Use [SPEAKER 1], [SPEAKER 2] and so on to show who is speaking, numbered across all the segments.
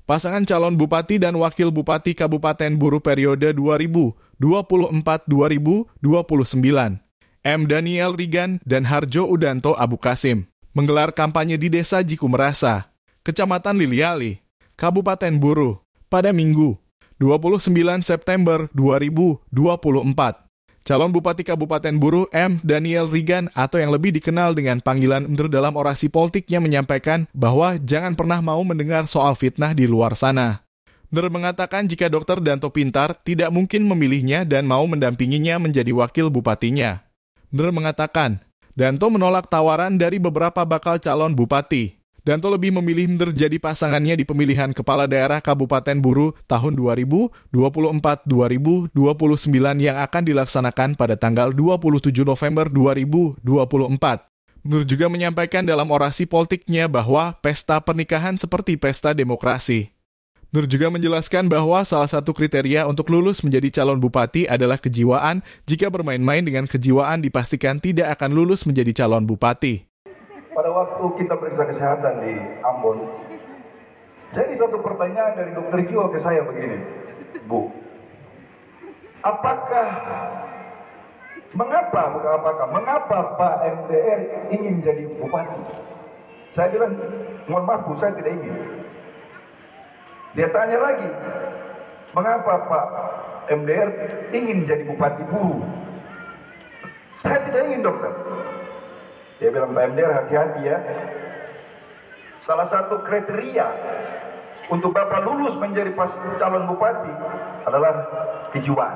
[SPEAKER 1] Pasangan calon bupati dan wakil bupati Kabupaten Buru periode 2024-2029, M. Daniel Rigan dan Harjo Udanto Abu Kasim, menggelar kampanye di Desa Jikumerasa, Kecamatan Liliali, Kabupaten Buru, pada Minggu, 29 September 2024. Calon Bupati Kabupaten Buru M. Daniel Rigan atau yang lebih dikenal dengan panggilan Mdr dalam orasi politiknya menyampaikan bahwa jangan pernah mau mendengar soal fitnah di luar sana. Mdr mengatakan jika Dr. Danto pintar, tidak mungkin memilihnya dan mau mendampinginya menjadi wakil bupatinya. Mdr mengatakan, Danto menolak tawaran dari beberapa bakal calon bupati. Danto lebih memilih Mdr jadi pasangannya di pemilihan Kepala Daerah Kabupaten Buru tahun 2024-2029 yang akan dilaksanakan pada tanggal 27 November 2024. Mdr juga menyampaikan dalam orasi politiknya bahwa pesta pernikahan seperti pesta demokrasi. Mdr juga menjelaskan bahwa salah satu kriteria untuk lulus menjadi calon bupati adalah kejiwaan. Jika bermain-main dengan kejiwaan dipastikan tidak akan lulus menjadi calon bupati.
[SPEAKER 2] Pada waktu kita periksa kesehatan di Ambon, jadi satu pertanyaan dari dokter jiwa ke saya begini, Bu, mengapa Pak MDR ingin jadi bupati? Saya bilang, mohon maaf Bu, saya tidak ingin. Dia tanya lagi, mengapa Pak MDR ingin jadi bupati Buru? Saya tidak ingin, dokter. Dia bilang, Pak MDR hati-hati ya. Salah satu kriteria untuk Bapak lulus menjadi calon bupati adalah kejiwaan.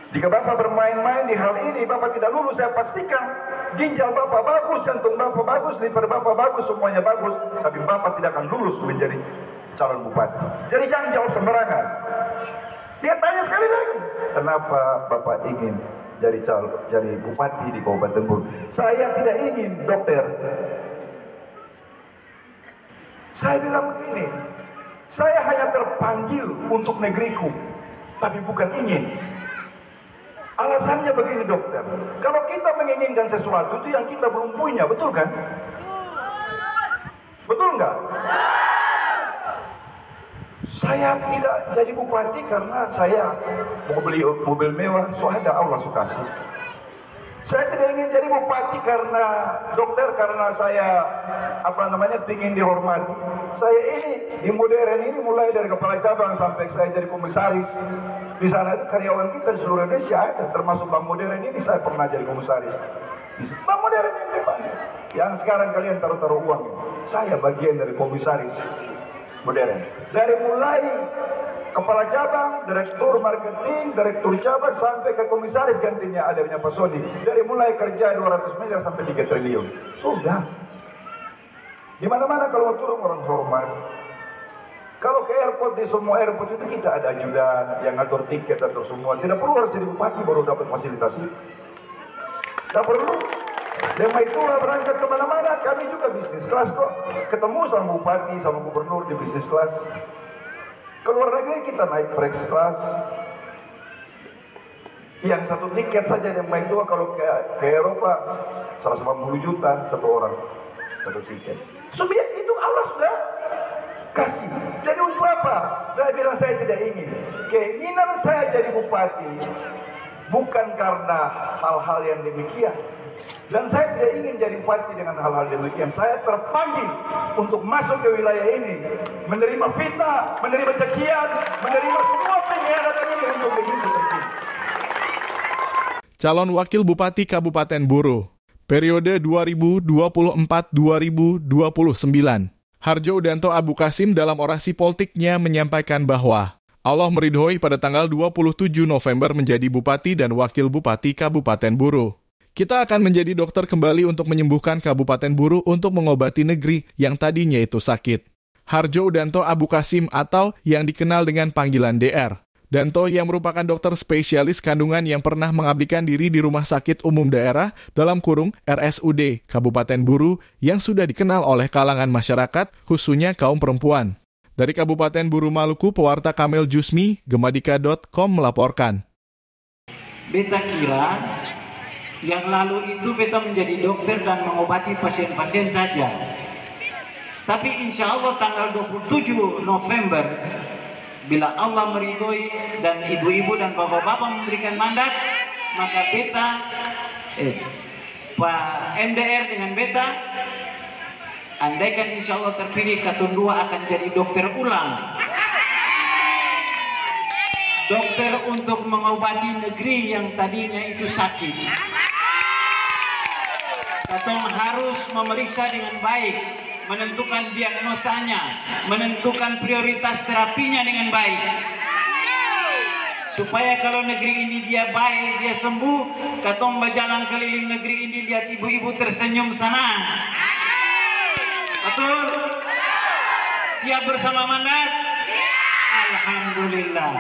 [SPEAKER 2] Jika Bapak bermain-main di hal ini, Bapak tidak lulus, saya pastikan ginjal Bapak bagus, jantung Bapak bagus, liver Bapak bagus, semuanya bagus, tapi Bapak tidak akan lulus menjadi calon bupati. Jadi jangan jawab sembarangan. Dia tanya sekali lagi, kenapa Bapak ingin jadi bupati di Kabupaten Buru? Saya tidak ingin, dokter. Saya bilang begini, saya hanya terpanggil untuk negeriku, tapi bukan ingin. Alasannya begini, dokter. Kalau kita menginginkan sesuatu itu yang kita belum punya, betul kan? Betul nggak? Saya tidak jadi bupati karena saya mau beli mobil mewah, soalnya Allah suka kasih. Saya tidak ingin jadi bupati karena dokter, karena saya ingin dihormati. Saya ini di modern ini mulai dari kepala cabang sampai saya jadi komisaris. Di sana itu karyawan kita di seluruh Indonesia ada, termasuk Bank Modern ini saya pernah jadi komisaris. Bank Modern ini Pak, yang sekarang kalian taruh uang, saya bagian dari komisaris Modern. Dari mulai kepala cabang, direktur marketing, direktur cabang sampai ke komisaris gantinya adanya Pak Sony. Dari mulai kerja 200 miliar sampai 3 triliun. Sudah. Di mana-mana kalau turun orang hormat. Kalau ke airport, di semua airport itu kita ada ajudan yang ngatur tiket, atur semua. Tidak perlu harus jadi bupati baru dapat fasilitas itu. Tidak perlu. Lema itulah berangkat kemana-mana, kami juga bisnis kelas kok. Ketemu sama bupati, sama gubernur di bisnis kelas. Keluar negeri kita naik first class. Yang satu tiket saja yang main tua kalau ke Eropa 180 juta satu orang satu tiket. Subjek itu Allah sudah kasih. Jadi untuk apa? Saya bilang saya tidak ingin. Keinginan saya jadi bupati bukan karena hal-hal yang demikian. Dan saya tidak ingin jadi bupati dengan hal-hal demikian. Saya terpanggil untuk masuk ke wilayah ini, menerima fitnah, menerima cacian, menerima semua pengkhianatan ini untuk begitu terpilih.
[SPEAKER 1] Calon Wakil Bupati Kabupaten Buru, periode 2024-2029. Harjo Udanto Abu Kasim dalam orasi politiknya menyampaikan bahwa Allah meridhoi pada tanggal 27 November menjadi Bupati dan Wakil Bupati Kabupaten Buru. Kita akan menjadi dokter kembali untuk menyembuhkan Kabupaten Buru untuk mengobati negeri yang tadinya itu sakit. Harjo Udanto Abu Kasim atau yang dikenal dengan panggilan DR. Danto yang merupakan dokter spesialis kandungan yang pernah mengabdikan diri di Rumah Sakit Umum Daerah dalam kurung RSUD Kabupaten Buru yang sudah dikenal oleh kalangan masyarakat, khususnya kaum perempuan. Dari Kabupaten Buru Maluku, pewarta Kamel Jusmi, Gemadika.com melaporkan.
[SPEAKER 3] Beta kira yang lalu itu beta menjadi dokter dan mengobati pasien-pasien saja. Tapi insya Allah tanggal 27 November, bila Allah meridhoi dan ibu-ibu dan bapak-bapak memberikan mandat, maka beta, Pak MDR dengan beta, andaikan insya Allah terpilih, katun dua akan jadi dokter ulang. Dokter untuk mengobati negeri yang tadinya itu sakit. Katong harus memeriksa dengan baik, menentukan diagnosanya, menentukan prioritas terapinya dengan baik. Supaya kalau negeri ini dia baik, dia sembuh, katong berjalan keliling negeri ini, lihat ibu-ibu tersenyum senang. Betul? Siap bersama mandat? Alhamdulillah.